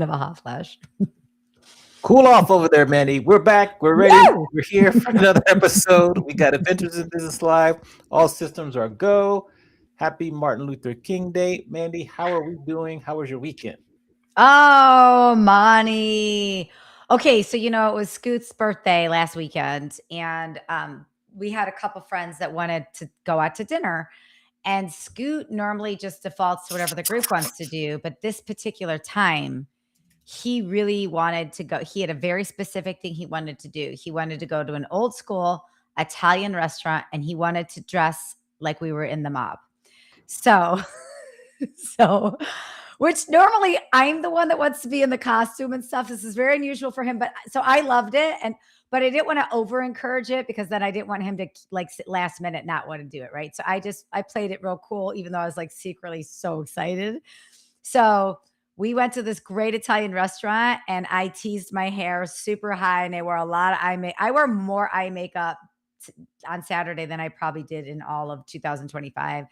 Have a hot flash. Cool off over there, Mandy. We're back. We're ready. Woo! We're here for another episode. We got Adventures in Business Live. All systems are go. Happy Martin Luther King Day. Mandy, how are we doing? How was your weekend? Oh, Monty. Okay, so it was Scoot's birthday last weekend, and we had a couple friends that wanted to go out to dinner. And Scoot normally just defaults to whatever the group wants to do, but this particular time, he really wanted to go. He had a very specific thing he wanted to do. He wanted to go to an old school Italian restaurant, and he wanted to dress like we were in the mob. So, which normally I'm the one that wants to be in the costume and stuff. This is very unusual for him, but so I loved it. But I didn't want to over encourage it because then I didn't want him to last minute not want to do it. Right. So I played it real cool, even though I was secretly so excited. So we went to this great Italian restaurant and I teased my hair super high and I wore a lot of eye makeup. I wore more eye makeup on Saturday than I probably did in all of 2025.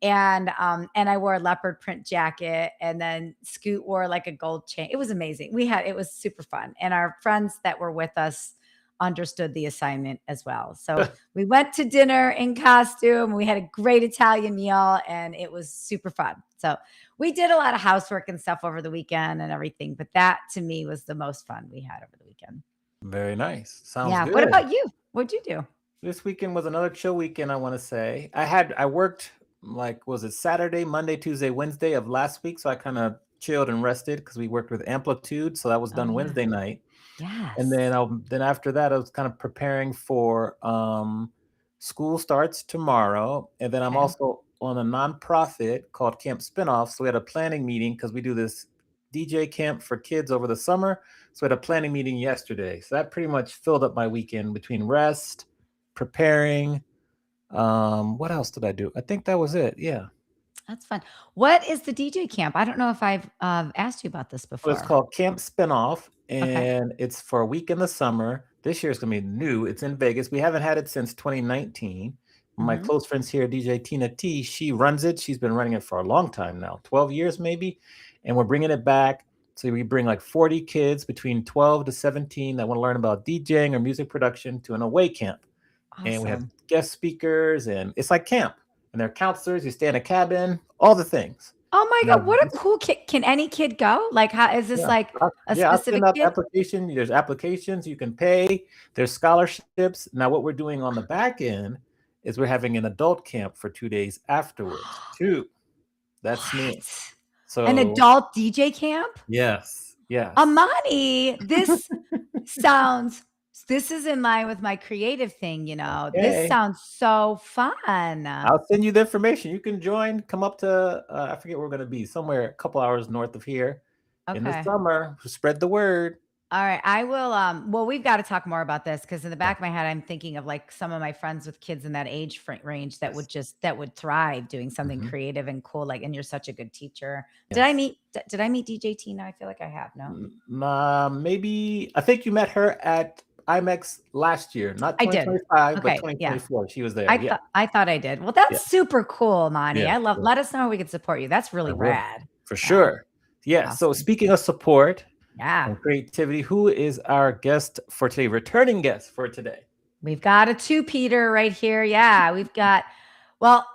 And I wore a leopard print jacket, and then Scoot wore a gold chain. It was amazing. It was super fun. And our friends that were with us understood the assignment as well. So we went to dinner in costume. We had a great Italian meal and it was super fun. So we did a lot of housework and stuff over the weekend and everything, but that to me was the most fun we had over the weekend. Very nice. Sounds good. What about you? What'd you do? This weekend was another chill weekend, I want to say. I worked was it Saturday, Monday, Tuesday, Wednesday of last week. So I kind of chilled and rested because we worked with Amplitude. So that was done Wednesday night. Yes. And then after that, I was kind of preparing for school starts tomorrow. And then I'm also on a nonprofit called Camp Spinoff. So we had a planning meeting because we do this DJ camp for kids over the summer. So we had a planning meeting yesterday. So that pretty much filled up my weekend between rest, preparing. What else did I do? I think that was it. Yeah. That's fun. What is the DJ camp? I don't know if I've asked you about this before. So it's called Camp Spinoff, and it's for a week in the summer. This year is going to be new. It's in Vegas. We haven't had it since 2019. My close friends here, DJ Tina T, she runs it. She's been running it for a long time now, 12 years maybe. And we're bringing it back. So we bring 40 kids between 12 to 17 that want to learn about DJing or music production to an away camp. Awesome. And we have guest speakers, and it's like camp. And they're counselors. You stay in a cabin, all the things. Oh my God, what a cool kid. Can any kid go? How is this a specific I'll kid? application. There's applications you can pay. There's scholarships. Now what we're doing on the back end is we're having an adult camp for 2 days afterwards too. That's me. So an adult DJ camp? Yes. Yeah. Amani, this this is in line with my creative thing, Okay. This sounds so fun. I'll send you the information. You can join. Come up to, I forget where we're going to be, somewhere a couple hours north of here in the summer. Spread the word. All right. I will well, we've got to talk more about this because in the Yeah. back of my head I'm thinking of like some of my friends with kids in that age range that Yes. that would thrive doing something Mhm. creative and cool like and you're such a good teacher. Yes. Did I meet DJ Tina? I feel like I have. No. Maybe I think you met her at IMEX last year, not I did. 2025, but Okay. Yeah. 2024. She was there. Yeah. I thought I did. Well, that's Yeah. super cool, Monty. Yeah. I love Yeah. let us know how we can support you. That's I really will. rad. For Yeah. sure. Yeah. So Awesome. speaking of support Yeah. and creativity, who is our guest for today? Returning guest for today. We've got a two-peter right here. Yeah, well,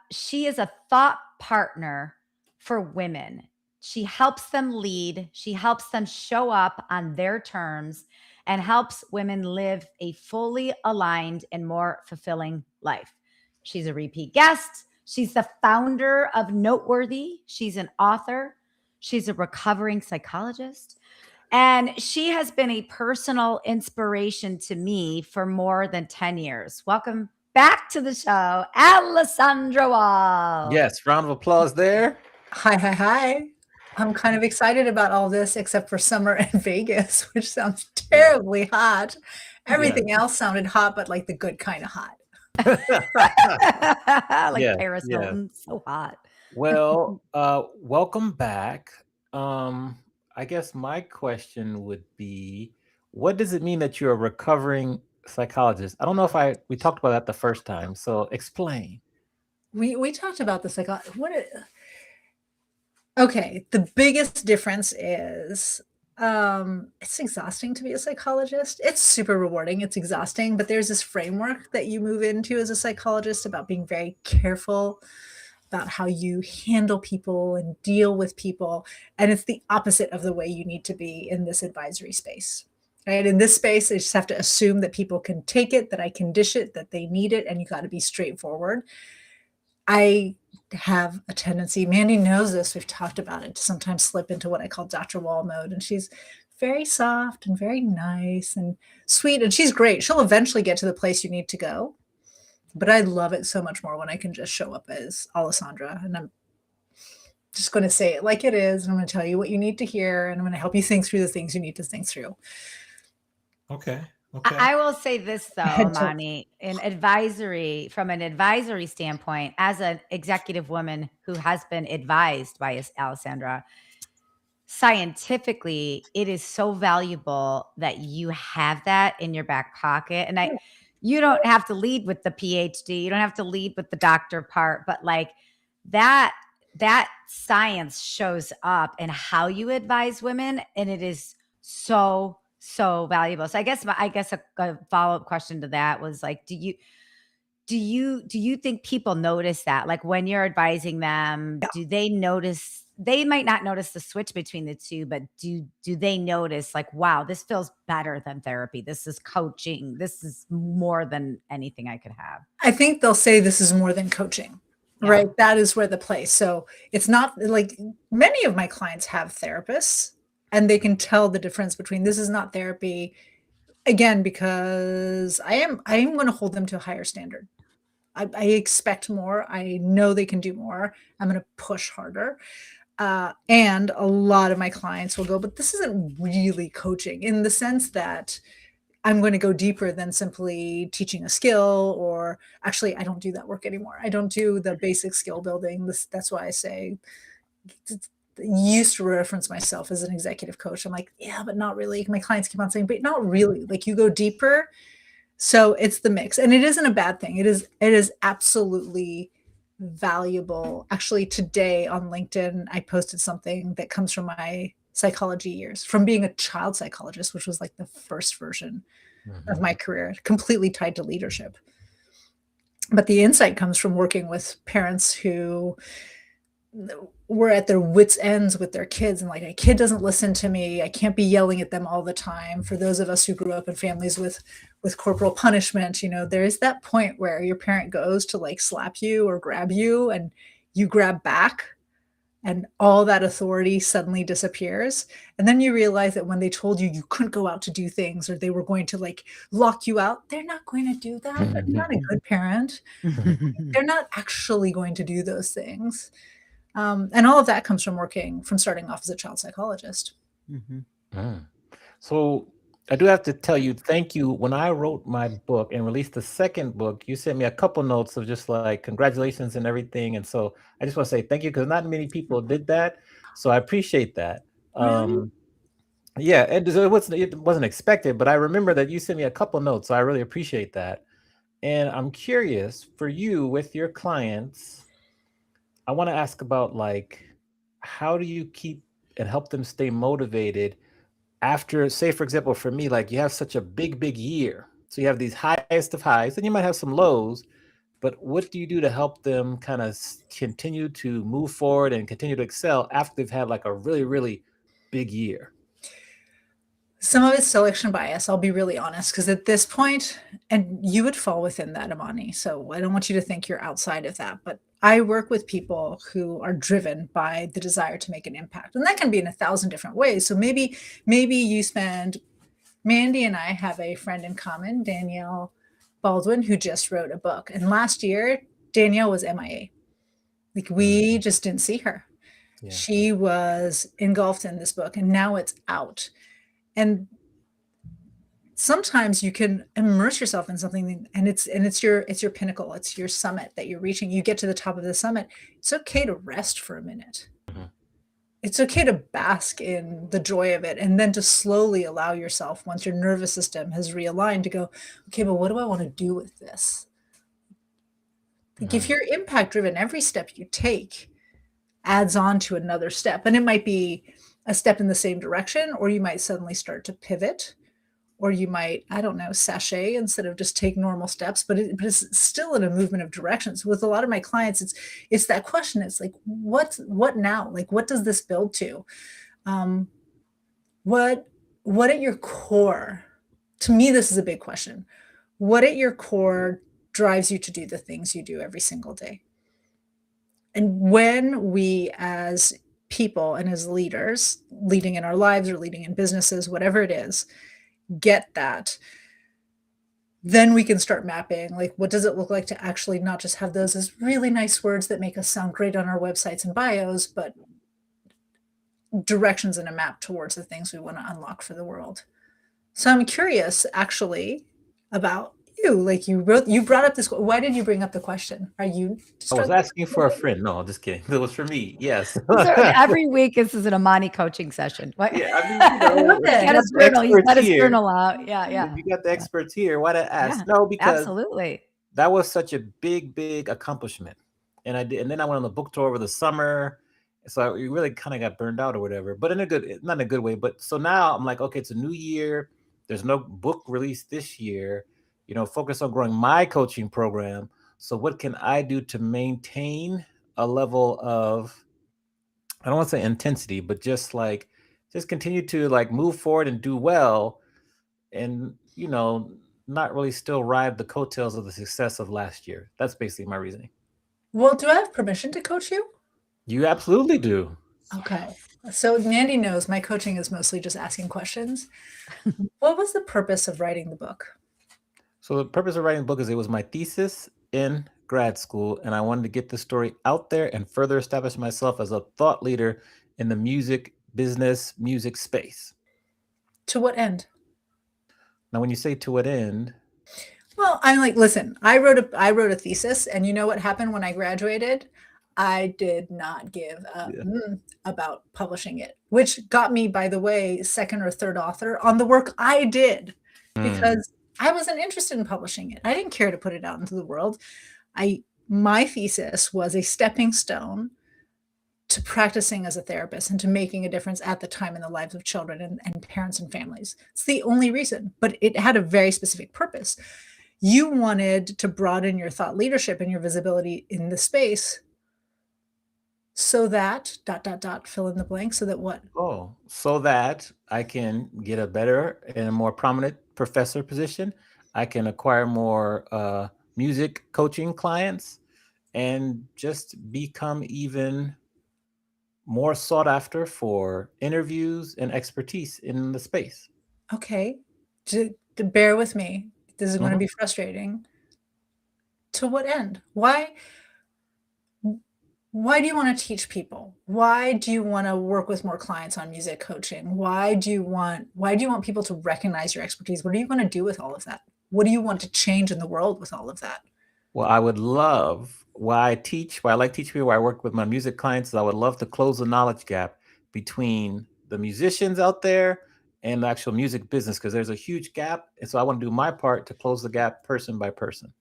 she is a thought partner for women. She helps them lead, she helps them show up on their terms, and helps women live a fully aligned and more fulfilling life. She's a repeat guest. She's the founder of Noteworthy. She's an author. She's a recovering psychologist. And she has been a personal inspiration to me for more than 10 years. Welcome back to the show, Alessandra Wall. Yes. Round of applause there. Hi, hi, hi. I'm kind of excited about all this, except for summer in Vegas, which sounds terribly hot. Everything else sounded hot, but like the good kind of hot. Like Yeah. Paris Yeah. Hilton, so hot. Well, welcome back. I guess my question would be, what does it mean that you're a recovering psychologist? I don't know if we talked about that the first time, so explain. We talked about this like okay, the biggest difference is it's exhausting to be a psychologist. It's super rewarding, it's exhausting, but there's this framework that you move into as a psychologist about being very careful about how you handle people and deal with people. And it's the opposite of the way you need to be in this advisory space. Right. In this space, I just have to assume that people can take it, that I can dish it, that they need it, and you got to be straightforward. I have a tendency, Mandy knows this, we've talked about it, to sometimes slip into what I call Dr. Wall mode. And she's very soft and very nice and sweet. And she's great. She'll eventually get to the place you need to go. But I love it so much more when I can just show up as Alessandra. And I'm just going to say it like it is. And I'm going to tell you what you need to hear. And I'm going to help you think through the things you need to think through. Okay. I will say this though, Mani, from an advisory standpoint, as an executive woman who has been advised by Alessandra, scientifically, it is so valuable that you have that in your back pocket. And you don't have to lead with the PhD, you don't have to lead with the doctor part, but like that science shows up in how you advise women, and it is so valuable. So I guess a follow-up question to that was like, do you think people notice that? Like when you're advising them, do they notice? They might not notice the switch between the two, but do they notice like, wow, this feels better than therapy. This is coaching. This is more than anything I could have. I think they'll say this is more than coaching. Yeah. Right. That is where the place. So it's not like many of my clients have therapists and they can tell the difference between this is not therapy. Again, because I am going to hold them to a higher standard. I expect more. I know they can do more. I'm going to push harder. And a lot of my clients will go, but this isn't really coaching in the sense that I'm going to go deeper than simply teaching a skill, or actually, I don't do that work anymore. I don't do the basic skill building. That's why I say, used to reference myself as an executive coach. I'm like, yeah, but not really. My clients keep on saying, but not really. Like you go deeper. So it's the mix, and it isn't a bad thing. It is absolutely valuable. Actually, today on LinkedIn, I posted something that comes from my psychology years, from being a child psychologist, which was like the first version of my career, completely tied to leadership. But the insight comes from working with parents who were at their wits' ends with their kids, and like, a kid doesn't listen to me. I can't be yelling at them all the time. For those of us who grew up in families with corporal punishment, there is that point where your parent goes to like slap you or grab you, and you grab back, and all that authority suddenly disappears. And then you realize that when they told you couldn't go out to do things, or they were going to like lock you out, they're not going to do that. They're not a good parent. They're not actually going to do those things. And all of that comes from starting off as a child psychologist. Mm-hmm. So I do have to tell you, thank you. When I wrote my book and released the second book, you sent me a couple notes of just like congratulations and everything. And so I just want to say thank you because not many people did that. So I appreciate that. Really? Yeah, it wasn't expected, but I remember that you sent me a couple notes. So I really appreciate that. And I'm curious for you with your clients, I want to ask about like how do you keep and help them stay motivated after, say, for example, for me, like you have such a big year. So you have these highest of highs, and you might have some lows, but what do you do to help them kind of continue to move forward and continue to excel after they've had like a really big year? Some of it's selection bias, I'll be really honest, because at this point, and you would fall within that, Amani. So I don't want you to think you're outside of that. But I work with people who are driven by the desire to make an impact. And that can be in 1,000 different ways. So maybe you spend Mandy and I have a friend in common, Danielle Baldwin, who just wrote a book. And last year, Danielle was MIA. Like we just didn't see her. Yeah. She was engulfed in this book and now it's out. And sometimes you can immerse yourself in something and it's your pinnacle, it's your summit that you're reaching. You get to the top of the summit. It's okay to rest for a minute. Mhm. It's okay to bask in the joy of it and then to slowly allow yourself, once your nervous system has realigned, to go, okay, but what do I want to do with this? Like if you're impact driven, every step you take adds on to another step. And it might be a step in the same direction, or you might suddenly start to pivot, or you might, I don't know, sashay instead of just take normal steps, but it's still in a movement of directions. With a lot of my clients, it's that question. It's like, what now? Like, what does this build to? What at your core, to me, this is a big question. What at your core drives you to do the things you do every single day? And when we as people and as leaders, leading in our lives or leading in businesses, whatever it is, get that, then we can start mapping, like, what does it look like to actually not just have those as really nice words that make us sound great on our websites and bios, but directions and a map towards the things we want to unlock for the world. So I'm curious actually about you. Like you brought up this, why did you bring up the question? Are you I was asking for a friend. No, just kidding. It was for me. Yes. So every week, this is an Amani coaching session. What? Yeah, I mean, I love He's it. got his journal. He's got his journal out. Yeah, yeah. You got the experts here. Why did I ask? Yeah, No, because absolutely. that was such a big accomplishment. And I did, and then I went on the book tour over the summer. So I really kind of got burned out or whatever, but in a good, not in a good way. But so now I'm like, okay, it's a new year. There's no book released this year. Focus on growing my coaching program. So what can I do to maintain a level of, I don't want to say intensity, but just continue to like move forward and do well, and not really still ride the coattails of the success of last year. That's basically my reasoning. Well, do I have permission to coach you? You absolutely do. Okay. So Mandy knows my coaching is mostly just asking questions. What was the purpose of writing the book? So the purpose of writing the book is it was my thesis in grad school, and I wanted to get the story out there and further establish myself as a thought leader in the music space. To what end? Now, when you say to what end, Well, I'm like, listen, I wrote a thesis, and you know what happened when I graduated? I did not give a about publishing it, which got me, by the way, second or third author on the work I did, because I wasn't interested in publishing it. I didn't care to put it out into the world. My thesis was a stepping stone to practicing as a therapist and to making a difference at the time in the lives of children and parents and families. It's the only reason, but it had a very specific purpose. You wanted to broaden your thought leadership and your visibility in the space so that ... fill in the blank, so that what? So that I can get a better and a more prominent professor position. I can acquire more music coaching clients and just become even more sought after for interviews and expertise in the space. Okay, to bear with me. This is going to be frustrating. To what end? Why? Why do you want to teach people? Why do you want to work with more clients on music coaching? Why do you want people to recognize your expertise? What are you going to do with all of that? What do you want to change in the world with all of that? Well, I would love why I teach, why I like teaching people, why I work with my music clients, is I would love to close the knowledge gap between the musicians out there and the actual music business, because there's a huge gap. And so I want to do my part to close the gap person by person.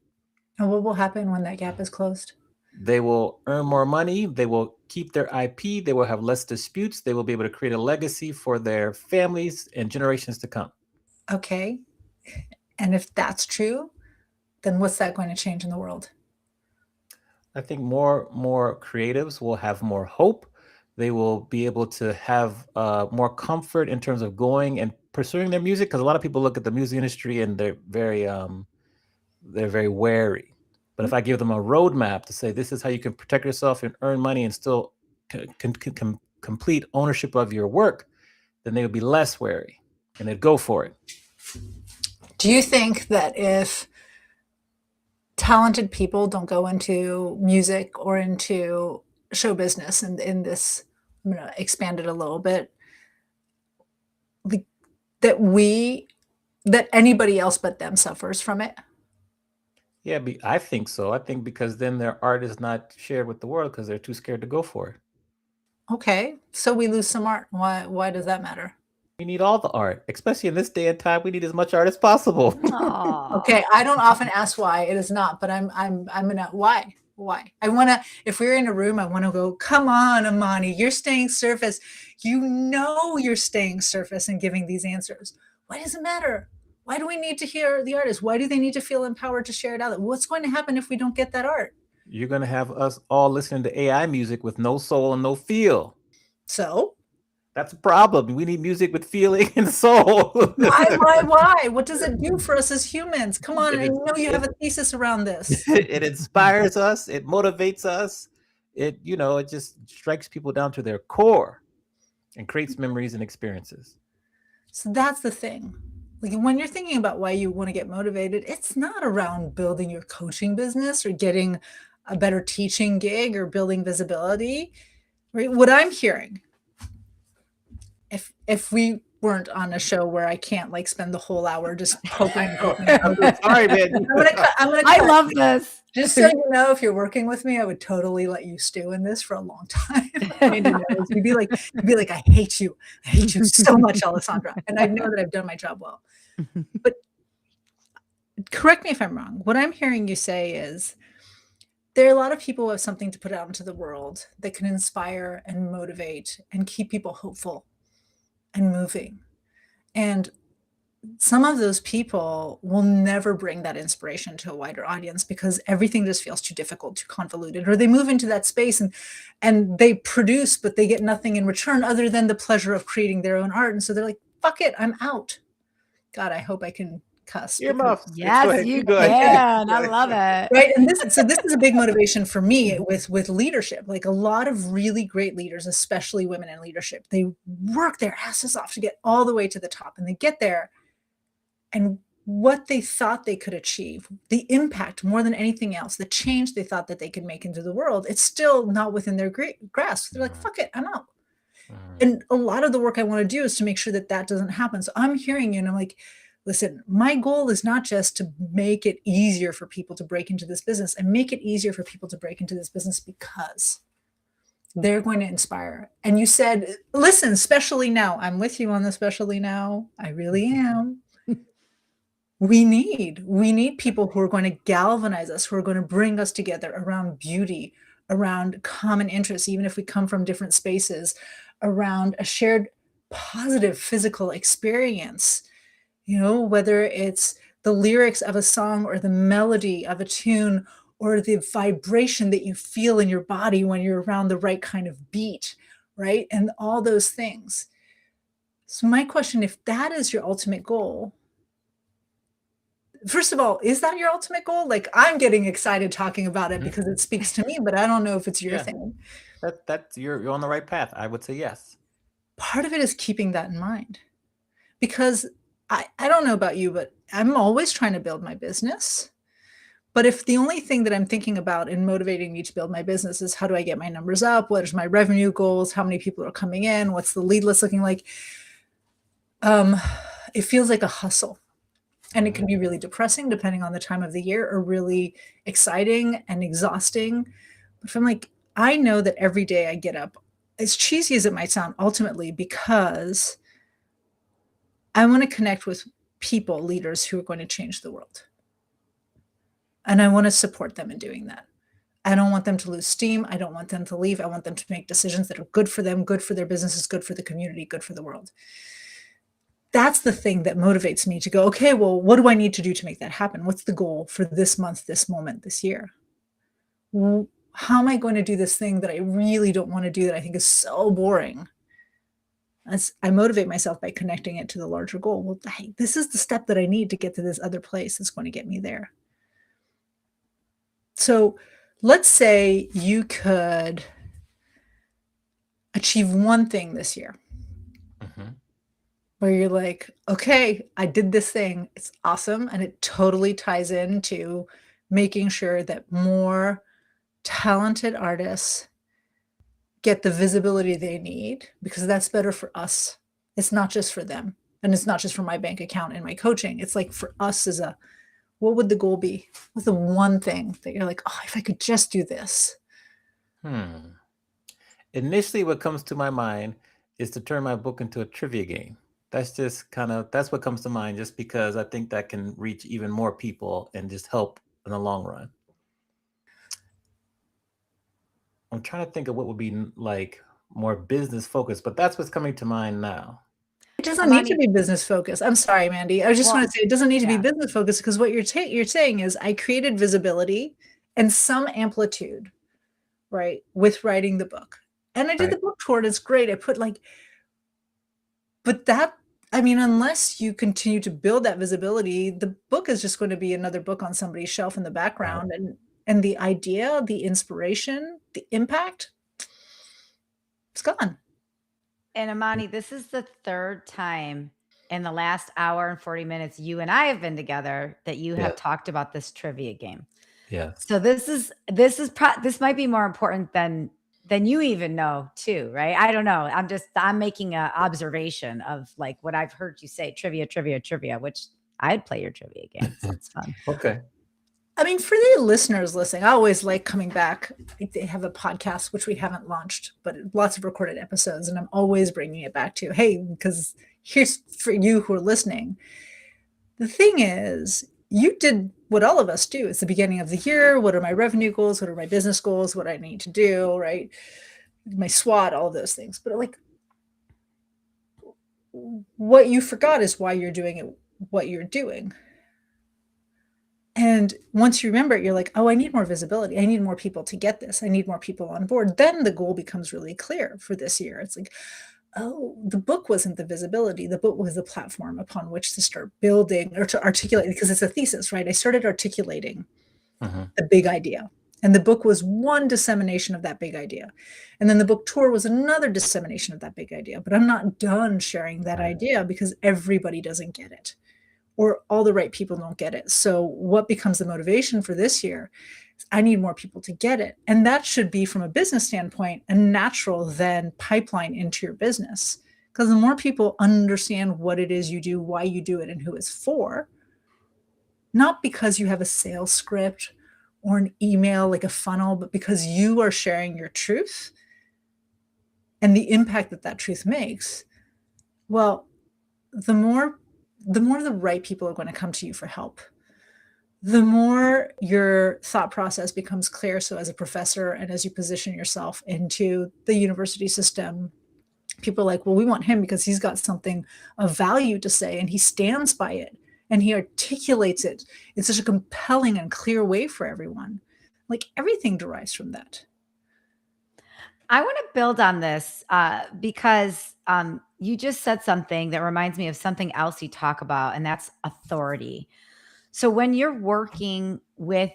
And what will happen when that gap is closed? They will earn more money. They will keep their IP. They will have less disputes. They will be able to create a legacy for their families and generations to come. Okay. And if that's true, then what's that going to change in the world? I think more creatives will have more hope. They will be able to have more comfort in terms of going and pursuing their music, because a lot of people look at the music industry and they're very wary. But if I give them a roadmap to say this is how you can protect yourself and earn money and still complete ownership of your work, then they would be less wary and they'd go for it. Do you think that if talented people don't go into music or into show business, and in this, I'm going to expand it a little bit, like, that anybody else but them suffers from it? Yeah, I think so. I think because then their art is not shared with the world because they're too scared to go for it. Okay, so we lose some art. Why does that matter? We need all the art, especially in this day and time. We need as much art as possible. Okay, I don't often ask why it is not, but I'm gonna why. I want to, if we're in a room, I want to go, come on, Amani, you're staying surface. You know you're staying surface and giving these answers. Why does it matter? Why do we need to hear the artist? Why do they need to feel empowered to share it out? What's going to happen if we don't get that art? You're going to have us all listening to AI music with no soul and no feel. So? That's a problem. We need music with feeling and soul. Why? What does it do for us as humans? Come on, I know you have a thesis around this. It inspires us. It motivates us. It just strikes people down to their core and creates memories and experiences. So that's the thing. Like, when you're thinking about why you want to get motivated, it's not around building your coaching business or getting a better teaching gig or building visibility. Right? What I'm hearing, if we weren't on a show where I can't like spend the whole hour just poking. Sorry, man. I love this. Just so you know, if you're working with me, I would totally let you stew in this for a long time. You'd be like, I hate you so much, Alessandra, and I know that I've done my job well. But correct me if I'm wrong. What I'm hearing you say is there are a lot of people who have something to put out into the world that can inspire and motivate and keep people hopeful and moving. And some of those people will never bring that inspiration to a wider audience because everything just feels too difficult, too convoluted, or they move into that space and they produce, but they get nothing in return other than the pleasure of creating their own art. And so they're like, fuck it, I'm out. God, I hope I can cuss. Earmuffs. Yes, you can. I love it. Right. And this is a big motivation for me with leadership. Like, a lot of really great leaders, especially women in leadership, they work their asses off to get all the way to the top, and they get there. And what they thought they could achieve, the impact more than anything else, the change they thought that they could make into the world, it's still not within their grasp. They're like, fuck it, I'm out. And a lot of the work I want to do is to make sure that that doesn't happen. So I'm hearing you and I'm like, listen, my goal is not just to make it easier for people to break into this business. I make it easier for people to break into this business because they're going to inspire. And you said, listen, especially now, I'm with you on the especially now. I really am. We need people who are going to galvanize us, who are going to bring us together around beauty, around common interests, even if we come from different spaces, around a shared positive physical experience. Whether it's the lyrics of a song or the melody of a tune or the vibration that you feel in your body when you're around the right kind of beat, right? And all those things. So my question, if that is your ultimate goal, first of all, is that your ultimate goal? Like, I'm getting excited talking about it because it speaks to me, but I don't know if it's your thing. That's you're on the right path. I would say yes. Part of it is keeping that in mind, because I don't know about you, but I'm always trying to build my business. But if the only thing that I'm thinking about in motivating me to build my business is how do I get my numbers up? What is my revenue goals? How many people are coming in? What's the lead list looking like? It feels like a hustle. And it can be really depressing depending on the time of the year, or really exciting and exhausting. But if I'm like, I know that every day I get up, as cheesy as it might sound, ultimately, because I want to connect with people, leaders who are going to change the world. And I want to support them in doing that. I don't want them to lose steam. I don't want them to leave. I want them to make decisions that are good for them, good for their businesses, good for the community, good for the world. That's the thing that motivates me to go, okay, well, what do I need to do to make that happen? What's the goal for this month, this moment, this year? How am I going to do this thing that I really don't want to do, that I think is so boring? As I motivate myself by connecting it to the larger goal. Well, hey, this is the step that I need to get to this other place that's going to get me there. So let's say you could achieve one thing this year where you're like, okay, I did this thing. It's awesome. And it totally ties into making sure that more talented artists get the visibility they need, because that's better for us. It's not just for them. And it's not just for my bank account and my coaching. It's like for us as a, what would the goal be? What's the one thing that you're like, oh, if I could just do this? Initially, what comes to my mind is to turn my book into a trivia game. That's just that's what comes to mind, just because I think that can reach even more people and just help in the long run. I'm trying to think of what would be like more business focused, but that's what's coming to mind now. It doesn't need to be business focused. I'm sorry, Mandy. I just want to say it doesn't need to be business focused, because what you're saying is I created visibility and some amplitude, right, with writing the book. And I did the book tour, and it's great. I put but that, I mean, unless you continue to build that visibility, the book is just going to be another book on somebody's shelf in the background. And the idea, the inspiration, the impact, it's gone. And Amani, this is the third time in the last hour and 40 minutes you and I have been together that you have talked about this trivia game. Yeah. So this might be more important than you even know too, right? I don't know. I'm making an observation of like what I've heard you say, trivia, which I'd play your trivia game. So it's fun. Okay. I mean, for the listeners listening, I always like coming back. They have a podcast, which we haven't launched, but lots of recorded episodes. And I'm always bringing it back to, hey, because here's for you who are listening. The thing is, you did what all of us do. It's the beginning of the year. What are my revenue goals? What are my business goals? What I need to do, right? My SWOT, all of those things. But like, what you forgot is why you're doing it, what you're doing. And once you remember it, you're like, oh, I need more visibility. I need more people to get this. I need more people on board. Then the goal becomes really clear for this year. It's like, oh, the book wasn't the visibility. The book was the platform upon which to start building or to articulate, because it's a thesis, right? I started articulating the big idea. And the book was one dissemination of that big idea. And then the book tour was another dissemination of that big idea. But I'm not done sharing that idea, because everybody doesn't get it, or all the right people don't get it. So what becomes the motivation for this year is I need more people to get it. And that should be, from a business standpoint, a natural then pipeline into your business. Because the more people understand what it is you do, why you do it, and who it's for, not because you have a sales script or an email, like a funnel, but because you are sharing your truth and the impact that that truth makes, well, the more the right people are going to come to you for help, the more your thought process becomes clear. So as a professor, and as you position yourself into the university system, people are like, well, we want him because he's got something of value to say, and he stands by it, and he articulates it in such a compelling and clear way for everyone. Like, everything derives from that. I want to build on this because you just said something that reminds me of something else you talk about, and that's authority. So when you're working with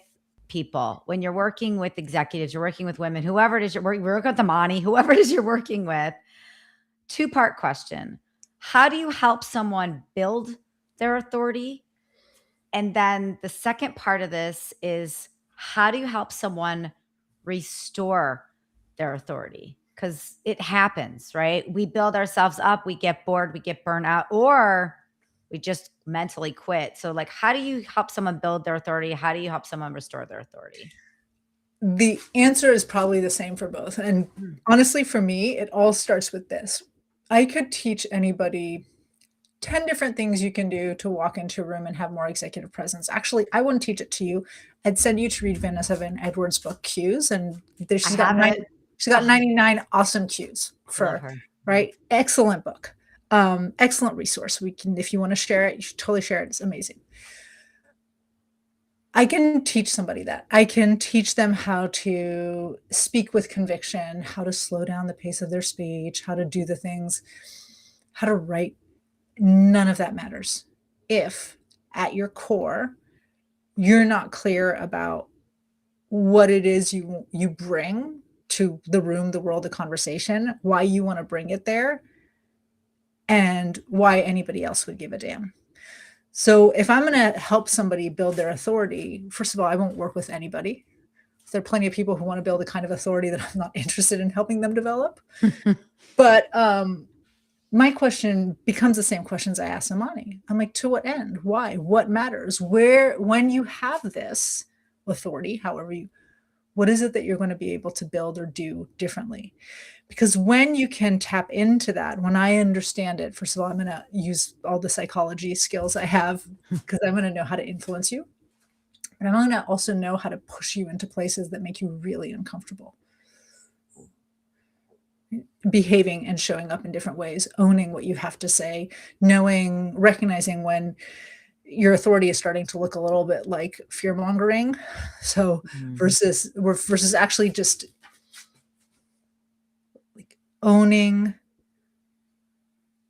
people, when you're working with executives, you're working with women, whoever it is you're working with, the money, whoever it is you're working with, two-part question. How do you help someone build their authority? And then the second part of this is, how do you help someone restore their authority? Because it happens, right? We build ourselves up, we get bored, we get burnt out, or we just mentally quit. So, like, how do you help someone build their authority? How do you help someone restore their authority? The answer is probably the same for both. And honestly, for me, it all starts with this. I could teach anybody 10 different things you can do to walk into a room and have more executive presence. Actually, I wouldn't teach it to you. I'd send you to read Vanessa Van Edwards' book, Cues. And she's got 99 awesome cues for, right? Excellent book. Excellent resource. We can, if you want to share it, you should totally share it. It's amazing. I can teach somebody that. I can teach them how to speak with conviction, how to slow down the pace of their speech, how to do the things, how to write. None of that matters if at your core, you're not clear about what it is you bring to the room, the world, the conversation, why you want to bring it there, and why anybody else would give a damn. So if I'm going to help somebody build their authority, first of all, I won't work with anybody. There are plenty of people who want to build a kind of authority that I'm not interested in helping them develop. But my question becomes the same questions I asked Imani. I'm like, to what end? Why? What matters? Where, when you have this authority, what is it that you're going to be able to build or do differently? Because when you can tap into that, when I understand it, first of all, I'm going to use all the psychology skills I have because I'm going to know how to influence you. And I'm going to also know how to push you into places that make you really uncomfortable. Behaving and showing up in different ways, owning what you have to say, recognizing when your authority is starting to look a little bit like fear mongering. So versus actually just like owning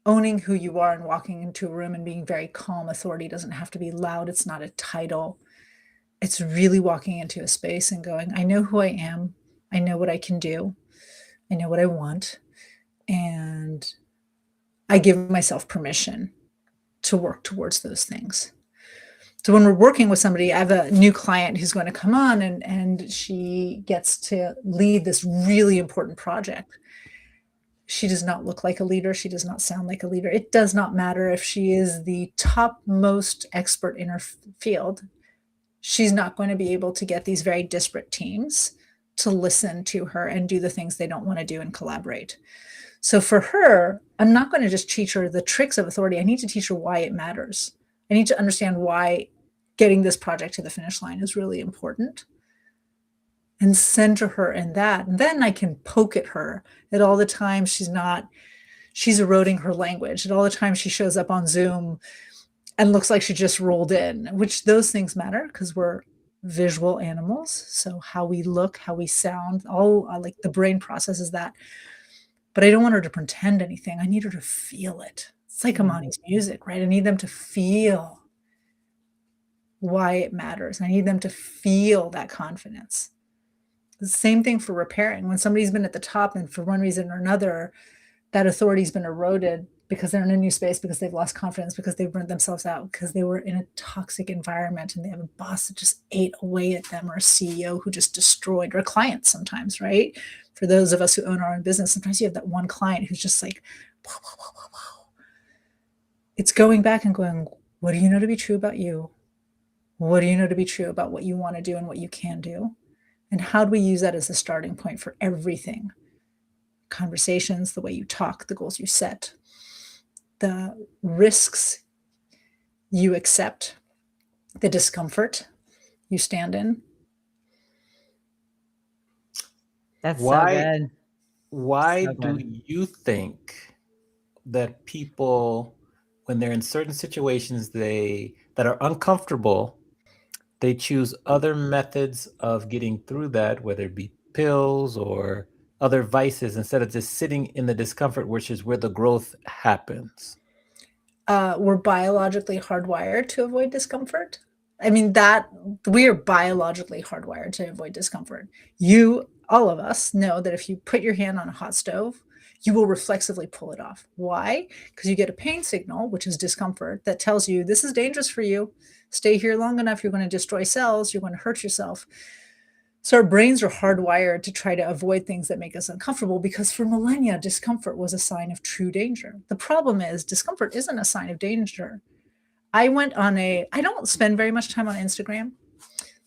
who you are and walking into a room and being very calm. Authority doesn't have to be loud. It's not a title. It's really walking into a space and going, I know who I am. I know what I can do. I know what I want. And I give myself permission to work towards those things. So when we're working with somebody, I have a new client who's going to come on and she gets to lead this really important project. She does not look like a leader. She does not sound like a leader. It does not matter if she is the topmost expert in her field. She's not going to be able to get these very disparate teams to listen to her and do the things they don't want to do and collaborate. So for her, I'm not going to just teach her the tricks of authority. I need to teach her why it matters. I need to understand why getting this project to the finish line is really important and center her in that. And then I can poke at her at all the time she's eroding her language, at all the time she shows up on Zoom and looks like she just rolled in, which those things matter because we're visual animals. So how we look, how we sound, all like the brain processes that. But I don't want her to pretend anything. I need her to feel it. It's like Imani's music, right? I need them to feel why it matters. I need them to feel that confidence. The same thing for repairing. When somebody's been at the top and for one reason or another, that authority's been eroded because they're in a new space, because they've lost confidence, because they've burnt themselves out, because they were in a toxic environment and they have a boss that just ate away at them, or a CEO who just destroyed, or a client sometimes, right? For those of us who own our own business, sometimes you have that one client who's just like, whoa, whoa, whoa, whoa, whoa. It's going back and going, what do you know to be true about you? What do you know to be true about what you want to do and what you can do? And how do we use that as a starting point for everything? Conversations, the way you talk, the goals you set, the risks you accept, the discomfort you stand in. That's so good. Why do you think that people, when they're in certain situations that are uncomfortable, they choose other methods of getting through that, whether it be pills or other vices, instead of just sitting in the discomfort, which is where the growth happens? We're biologically hardwired to avoid discomfort. I mean, that we are biologically hardwired to avoid discomfort. All of us know that if you put your hand on a hot stove, you will reflexively pull it off. Why? Because you get a pain signal, which is discomfort, that tells you this is dangerous for you. Stay here long enough, you're going to destroy cells, you're going to hurt yourself. So our brains are hardwired to try to avoid things that make us uncomfortable, because for millennia, discomfort was a sign of true danger. The problem is discomfort isn't a sign of danger. I don't spend very much time on Instagram.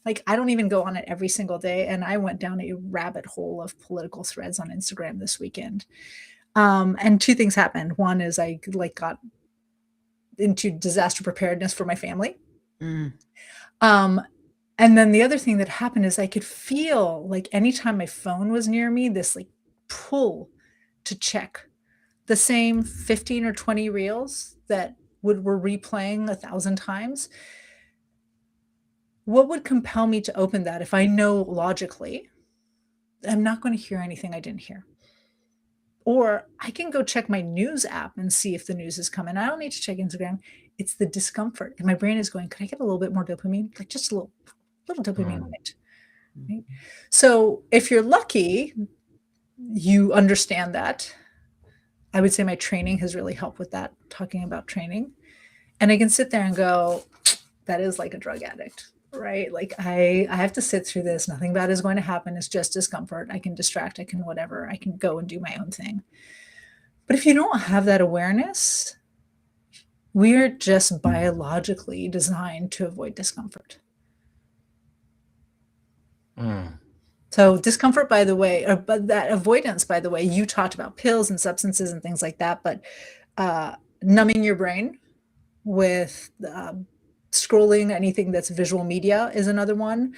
Like, I don't even go on it every single day. And I went down a rabbit hole of political threads on Instagram this weekend. And two things happened. One is I got into disaster preparedness for my family. And then the other thing that happened is I could feel like anytime my phone was near me, this like pull to check the same 15 or 20 reels that were replaying 1,000 times. What would compel me to open that if I know logically I'm not going to hear anything I didn't hear? Or I can go check my news app and see if the news is coming. I don't need to check Instagram. It's the discomfort. And my brain is going, could I get a little bit more dopamine? Like just a little dopamine on it. Right? So if you're lucky, you understand that. I would say my training has really helped with that, talking about training. And I can sit there and go, that is like a drug addict, right? Like I have to sit through this. Nothing bad is going to happen. It's just discomfort. I can distract. I can whatever. I can go and do my own thing. But if you don't have that awareness, we're just biologically designed to avoid discomfort. So discomfort, by the way, but that avoidance, by the way, you talked about pills and substances and things like that, but numbing your brain with scrolling anything that's visual media is another one.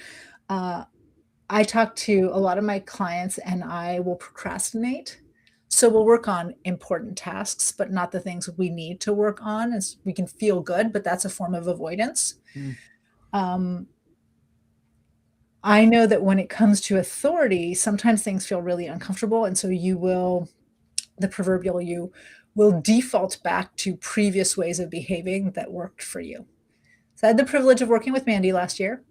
I talk to a lot of my clients and I will procrastinate. So we'll work on important tasks, but not the things we need to work on. As we can feel good, but that's a form of avoidance. I know that when it comes to authority, sometimes things feel really uncomfortable. And so you will default back to previous ways of behaving that worked for you. So I had the privilege of working with Mandy last year,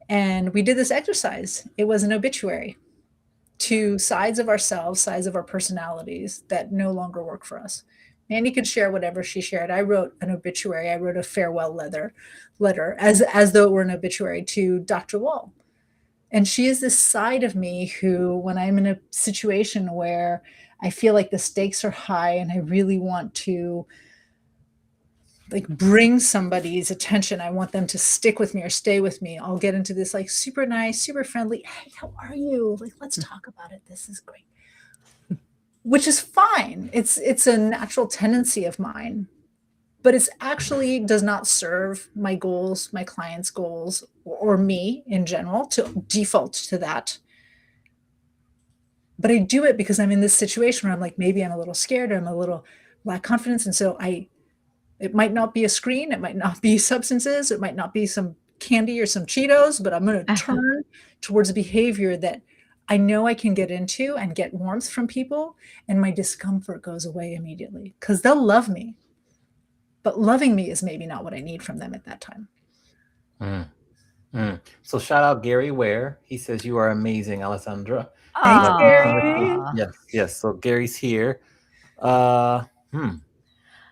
and we did this exercise. It was an obituary to sides of ourselves, sides of our personalities that no longer work for us. Mandy could share whatever she shared. I wrote an obituary. I wrote a farewell letter as though it were an obituary to Dr. Wall. And she is this side of me who, when I'm in a situation where I feel like the stakes are high and I really want to like bring somebody's attention, I want them to stick with me or stay with me, I'll get into this like super nice, super friendly, hey, how are you? Like, let's talk about it. This is great. Which is fine. It's a natural tendency of mine, but it's actually does not serve my goals, my clients' goals, or me in general to default to that. But I do it because I'm in this situation where I'm like, maybe I'm a little scared, or I'm a little lack confidence. And so it might not be a screen, it might not be substances, it might not be some candy or some Cheetos, but I'm going to turn towards a behavior that I know I can get into and get warmth from people, and my discomfort goes away immediately because they'll love me. But loving me is maybe not what I need from them at that time. So shout out Gary Ware. He says you are amazing, Alessandra. Thanks, Gary. Yes. So Gary's here.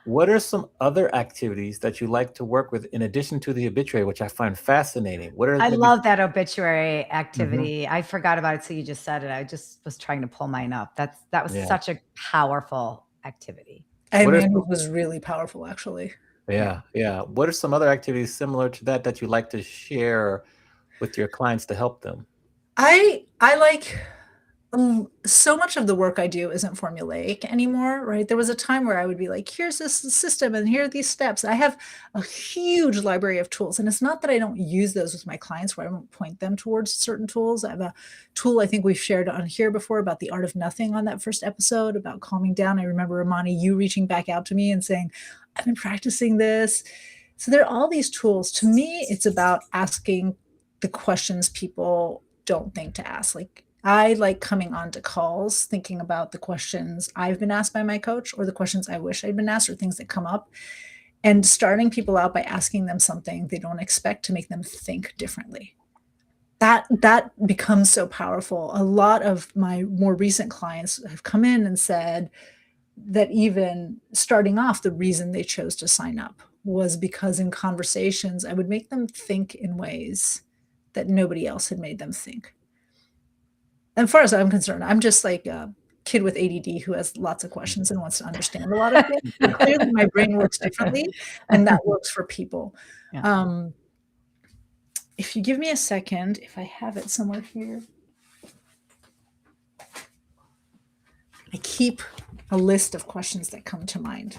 What are some other activities that you like to work with in addition to the obituary, which I find fascinating? I love that obituary activity. I forgot about it, so you just said it. I just was trying to pull mine up. That was such a powerful activity. I mean, it was really powerful, actually. Yeah. What are some other activities similar to that you like to share with your clients to help them? I like so much of the work I do isn't formulaic anymore, right? There was a time where I would be like, here's this system and here are these steps. I have a huge library of tools. And it's not that I don't use those with my clients, where I don't point them towards certain tools. I have a tool I think we've shared on here before about the art of nothing on that first episode about calming down. I remember, Imani, you reaching back out to me and saying, I've been practicing this. So there are all these tools. To me, it's about asking the questions people don't think to ask. Like, I like coming onto calls thinking about the questions I've been asked by my coach, or the questions I wish I'd been asked, or things that come up, and starting people out by asking them something they don't expect to make them think differently. that becomes so powerful. A lot of my more recent clients have come in and said that even starting off, the reason they chose to sign up was because in conversations, I would make them think in ways that nobody else had made them think. And as far as I'm concerned, I'm just like a kid with ADD who has lots of questions and wants to understand a lot of things. But clearly my brain works differently, and that works for people. Yeah. If you give me a second, if I have it somewhere here, I keep a list of questions that come to mind.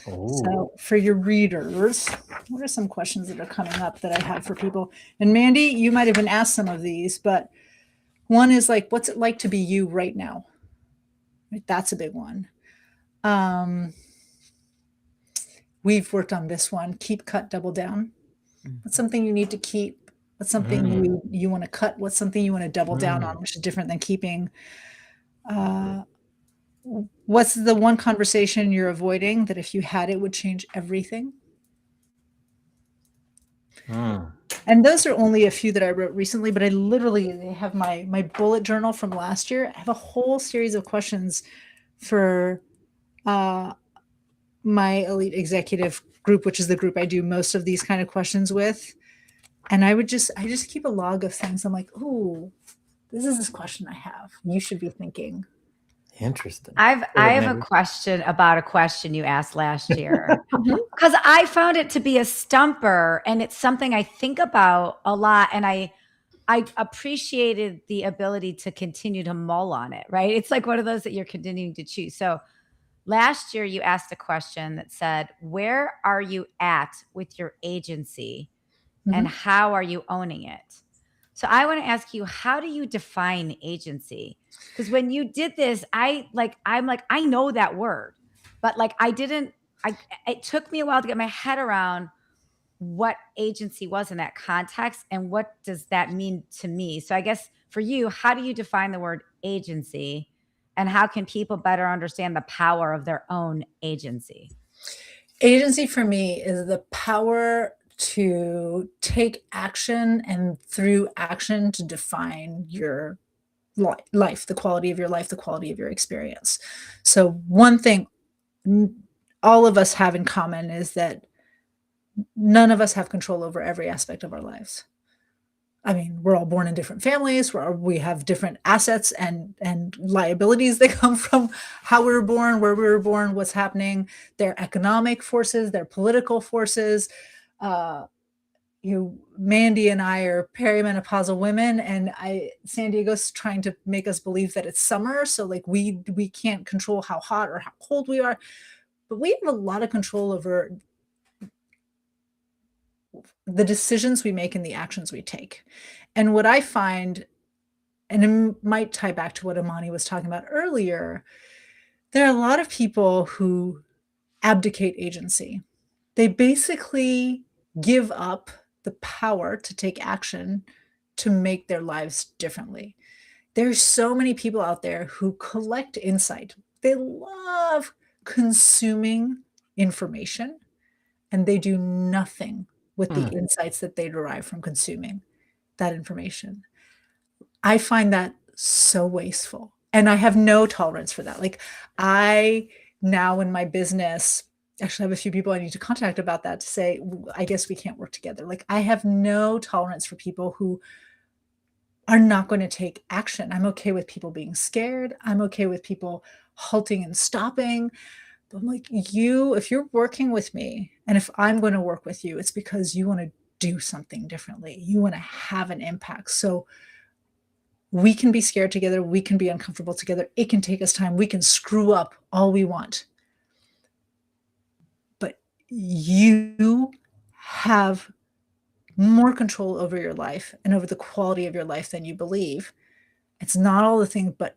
Oh, So for your readers, what are some questions that are coming up that I have for people? And Mandy, you might have been asked some of these, but one is like, what's it like to be you right now? Right, that's a big one. We've worked on this one, keep, cut, double down. What's something you need to keep? What's something you want to cut? What's something you want to double down on, which is different than keeping? What's the one conversation you're avoiding that if you had it would change everything? And those are only a few that I wrote recently, but I literally have my bullet journal from last year. I have a whole series of questions for my elite executive group, which is the group I do most of these kind of questions with. And I just keep a log of things. I'm like, oh, this question I have. You should be thinking. Interesting. I have a question about a question you asked last year, because I found it to be a stumper, and it's something I think about a lot, and I appreciated the ability to continue to mull on it, right? It's like one of those that you're continuing to choose. So last year you asked a question that said, where are you at with your agency and how are you owning it? So I want to ask you, how do you define agency? Because when you did this, I'm like, I know that word, but like it took me a while to get my head around what agency was in that context and what does that mean to me. So I guess for you, how do you define the word agency and how can people better understand the power of their own agency? Agency for me is the power to take action and through action to define your life, the quality of your life, the quality of your experience. So one thing all of us have in common is that none of us have control over every aspect of our lives. I mean, we're all born in different families, we have different assets and liabilities that come from how we were born, where we were born, what's happening, their economic forces, their political forces. Mandy and I are perimenopausal women, and San Diego's trying to make us believe that it's summer, so like we can't control how hot or how cold we are, but we have a lot of control over the decisions we make and the actions we take. And what I find, and it might tie back to what Amani was talking about earlier, there are a lot of people who abdicate agency. They basically give up the power to take action to make their lives differently. There's so many people out there who collect insight. They love consuming information, and they do nothing with the insights that they derive from consuming that information. I find that so wasteful, and I have no tolerance for that. Like, I now in my business actually have a few people I need to contact about that to say, I guess we can't work together. Like, I have no tolerance for people who are not going to take action. I'm okay with people being scared. I'm okay with people halting and stopping. But I'm like, if you're working with me, and if I'm going to work with you, it's because you want to do something differently. You want to have an impact. So we can be scared together. We can be uncomfortable together. It can take us time. We can screw up all we want. But you have more control over your life and over the quality of your life than you believe. It's not all the things, but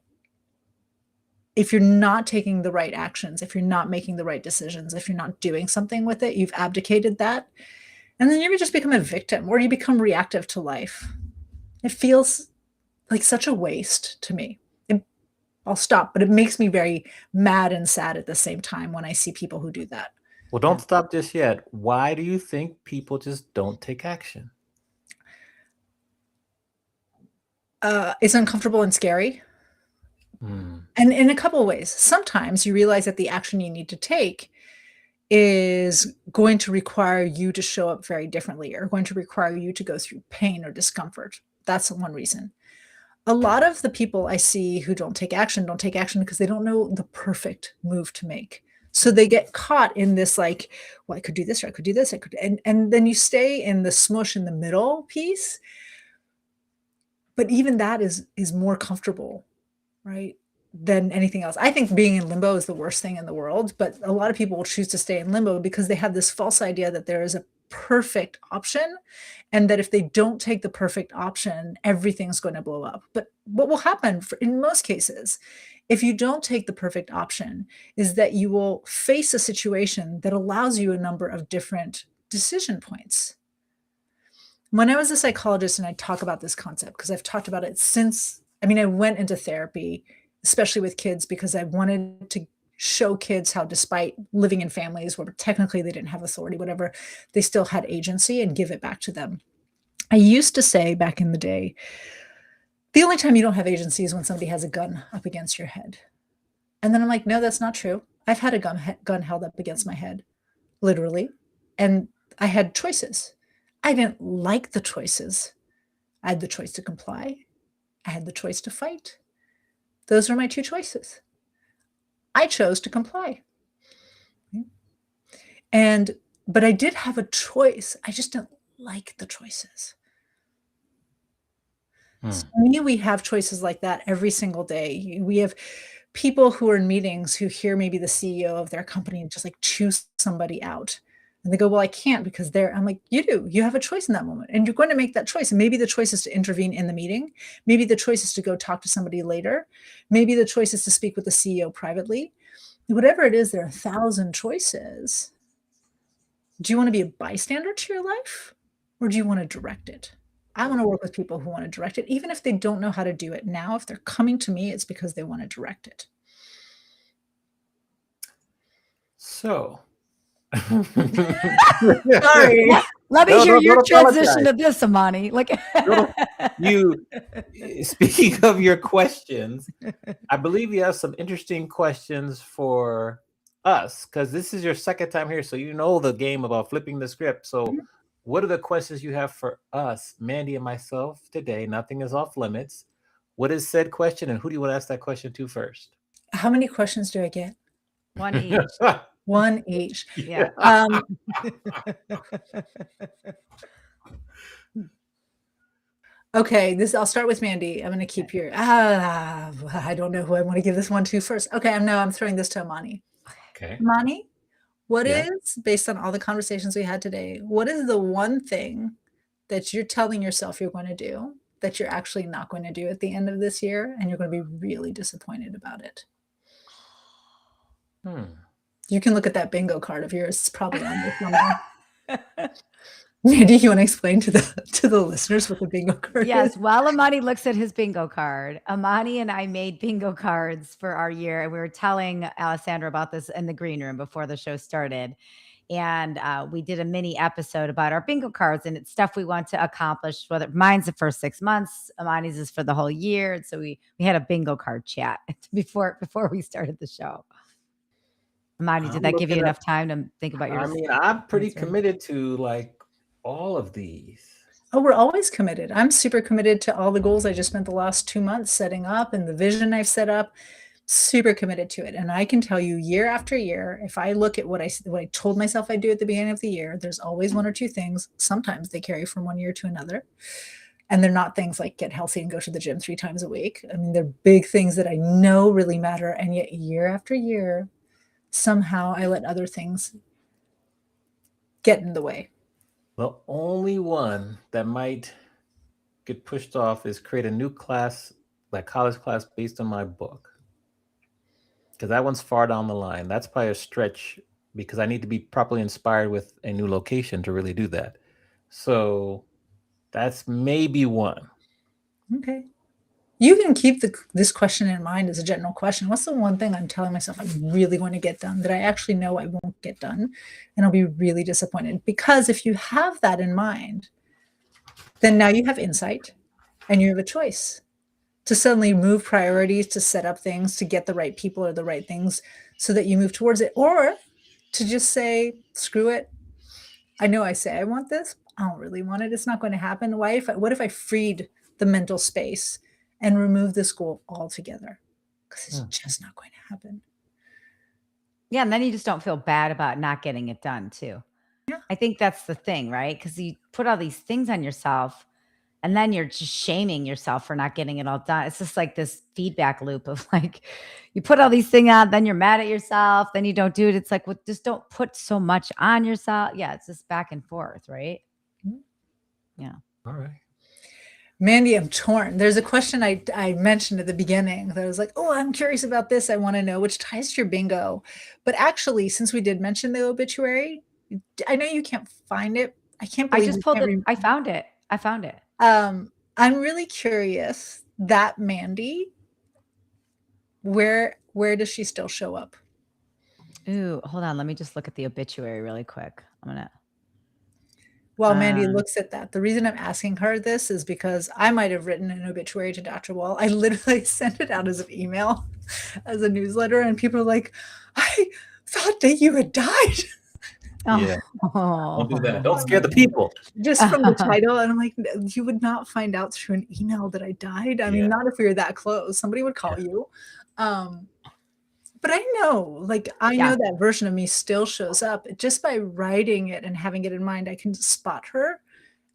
if you're not taking the right actions, if you're not making the right decisions, if you're not doing something with it, you've abdicated that. And then you just become a victim, or you become reactive to life. It feels like such a waste to me. I'll stop, but it makes me very mad and sad at the same time when I see people who do that. Well, don't stop just yet. Why do you think people just don't take action? It's uncomfortable and scary. Hmm. And in a couple of ways. Sometimes you realize that the action you need to take is going to require you to show up very differently, or going to require you to go through pain or discomfort. That's one reason. A lot of the people I see who don't take action because they don't know the perfect move to make. So they get caught in this like, well, I could do this, or I could do this, I could, and then you stay in the smush in the middle piece. But even that is more comfortable, right, than anything else. I think being in limbo is the worst thing in the world, but a lot of people will choose to stay in limbo because they have this false idea that there is a perfect option, and that if they don't take the perfect option, everything's going to blow up. But what will happen in most cases, if you don't take the perfect option, is that you will face a situation that allows you a number of different decision points. When I was a psychologist, and I talk about this concept because I've talked about it since, I mean, I went into therapy, especially with kids, because I wanted to show kids how, despite living in families where technically they didn't have authority, whatever, they still had agency, and give it back to them. I used to say back in the day, the only time you don't have agency is when somebody has a gun up against your head. And then I'm like, no, that's not true. I've had a gun held up against my head, literally. And I had choices. I didn't like the choices. I had the choice to comply. I had the choice to fight. Those are my two choices. I chose to comply. But I did have a choice. I just didn't like the choices. So for me, we have choices like that every single day. We have people who are in meetings who hear maybe the CEO of their company just like choose somebody out. And they go, well, I can't because I'm like, you do. You have a choice in that moment. And you're going to make that choice. And maybe the choice is to intervene in the meeting. Maybe the choice is to go talk to somebody later. Maybe the choice is to speak with the CEO privately. Whatever it is, there are 1,000 choices. Do you want to be a bystander to your life, or do you want to direct it? I want to work with people who want to direct it, even if they don't know how to do it now. If they're coming to me, it's because they want to direct it. So, sorry. Let me hear your transition to this, Amani. Like you, speaking of your questions, I believe you have some interesting questions for us, because this is your second time here, so you know the game about flipping the script. So what are the questions you have for us, Mandy and myself, today? Nothing is off limits. What is said question, and who do you want to ask that question to first? How many questions do I get? One each. One each. Yeah. Okay, I'll start with Mandy. I'm going to keep your, I don't know who I want to give this one to first. Okay, I'm throwing this to Amani. Okay. Amani, what is, based on all the conversations we had today, what is the one thing that you're telling yourself you're going to do that you're actually not going to do at the end of this year, and you're going to be really disappointed about it? You can look at that bingo card of yours. It's probably on there somewhere. Mandy, you want to explain to the listeners what the bingo card is? Yes. While Amani looks at his bingo card, Amani and I made bingo cards for our year, and we were telling Alessandra about this in the green room before the show started. And we did a mini episode about our bingo cards, and it's stuff we want to accomplish. Whether mine's the first 6 months, Amani's is for the whole year. And so we had a bingo card chat before we started the show. Amani, did that give you enough time to think about yours? I mean, I'm pretty committed to like all of these. Oh, we're always committed. I'm super committed to all the goals I just spent the last 2 months setting up, and the vision I've set up. Super committed to it. And I can tell you, year after year, if I look at what I told myself I'd do at the beginning of the year, there's always one or two things. Sometimes they carry from one year to another. And they're not things like get healthy and go to the gym 3 times a week. I mean, they're big things that I know really matter. And yet year after year, somehow I let other things get in the way. The only one that might get pushed off is create a new class, like college class, based on my book. Because that one's far down the line. That's probably a stretch, because I need to be properly inspired with a new location to really do that. So that's maybe one. Okay. You can keep this question in mind as a general question. What's the one thing I'm telling myself I'm really going to get done that I actually know I won't get done, and I'll be really disappointed? Because if you have that in mind, then now you have insight and you have a choice. to suddenly move priorities, to set up things, to get the right people or the right things so that you move towards it, or to just say, screw it. I know I say I want this. I don't really want it. It's not going to happen. What if I freed the mental space and removed this goal altogether? Because it's just not going to happen. Yeah. And then you just don't feel bad about not getting it done too. Yeah. I think that's the thing, right? Because you put all these things on yourself and then you're just shaming yourself for not getting it all done. It's just like this feedback loop of like, you put all these things out, then you're mad at yourself, then you don't do it. It's like, well, just don't put so much on yourself. Yeah, it's just back and forth, right? Yeah. All right. Mandy, I'm torn. There's a question I mentioned at the beginning that I was like, oh, I'm curious about this. I want to know, which ties to your bingo. But actually, since we did mention the obituary, I know you can't find it. I can't believe I just you pulled can't it. I found it. I found it. I'm really curious, that Mandy, where does she still show up? Ooh, hold on. Let me just look at the obituary really quick. I'm gonna. While Mandy looks at that, the reason I'm asking her this is because I might have written an obituary to Dr. Wall. I literally sent it out as an email, as a newsletter, and people are like, I thought that you had died. Yeah. Don't do that. Don't scare the people. Just from the title. And I'm like, you would not find out through an email that I died. I mean, not if we were that close. Somebody would call you. But I know, I know that version of me still shows up just by writing it and having it in mind. I can spot her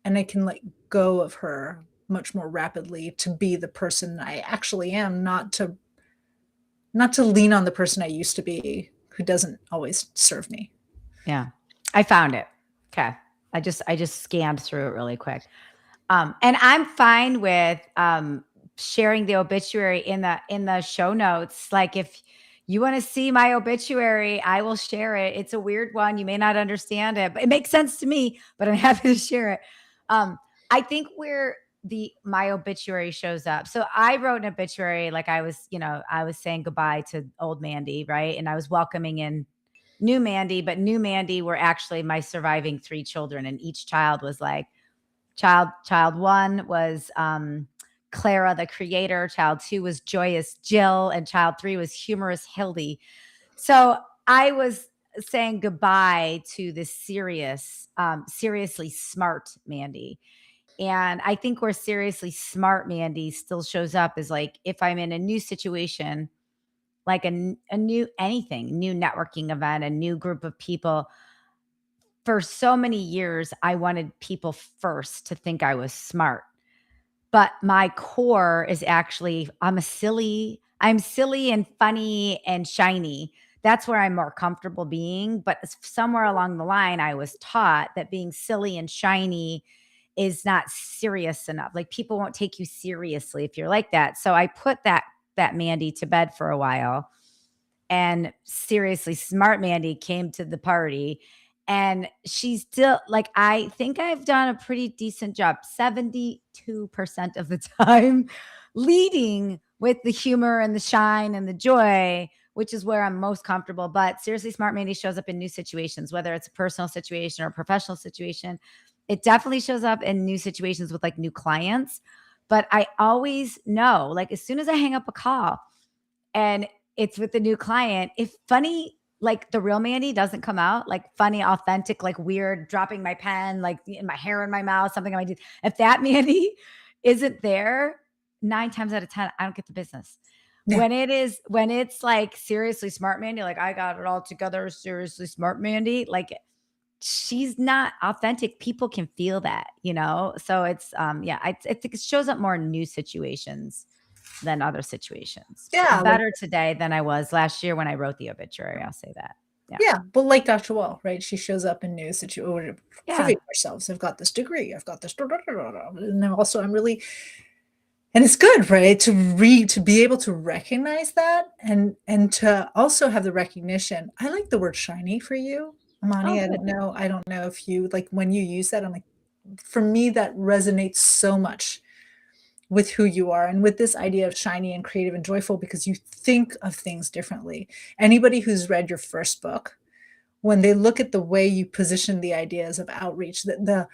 and I can let go of her much more rapidly to be the person I actually am, not to lean on the person I used to be who doesn't always serve me. Yeah, I found it. Okay. I just scanned through it really quick. And I'm fine with sharing the obituary in the show notes. Like if you want to see my obituary, I will share it. It's a weird one. You may not understand it, but it makes sense to me, but I'm happy to share it. I think where my obituary shows up. So I wrote an obituary, like I was saying goodbye to old Mandy, right? And I was welcoming in new Mandy, but new Mandy were actually my surviving 3 children. And each child was like, child 1 was Clara, the creator. Child 2 was joyous Jill, and child 3 was humorous Hildy. So I was saying goodbye to this seriously smart Mandy. And I think where seriously smart Mandy still shows up is like if I'm in a new situation, like a new anything, new networking event, a new group of people. For so many years, I wanted people first to think I was smart. But my core is actually I'm silly and funny and shiny. That's where I'm more comfortable being. But somewhere along the line, I was taught that being silly and shiny is not serious enough. Like people won't take you seriously if you're like that. So I put that Mandy to bed for a while. And seriously, smart Mandy came to the party. And she's still like, I think I've done a pretty decent job, 72% of the time, leading with the humor and the shine and the joy, which is where I'm most comfortable. But seriously, smart Mandy shows up in new situations, whether it's a personal situation or a professional situation. It definitely shows up in new situations with like new clients. But I always know, like, as soon as I hang up a call and it's with the new client, if funny, like the real Mandy doesn't come out, like funny, authentic, like weird, dropping my pen, like my hair in my mouth, something I might do. If that Mandy isn't there, 9 times out of 10, I don't get the business. Yeah. When it's like seriously smart Mandy, like I got it all together, seriously smart Mandy, like she's not authentic. People can feel that, So it's I think it shows up more in new situations than other situations. Yeah, I'm better today than I was last year when I wrote the obituary. I'll say that. Yeah. But like Dr. Wall, right? She shows up in new situations. Proving ourselves. I've got this degree. I've got this. And then also I'm really, and it's good, right? To be able to recognize that and to also have the recognition. I like the word shiny for you, Amani. I don't know if you like when you use that, I'm like, for me, that resonates so much with who you are and with this idea of shiny and creative and joyful because you think of things differently. Anybody who's read your first book, when they look at the way you position the ideas of outreach, the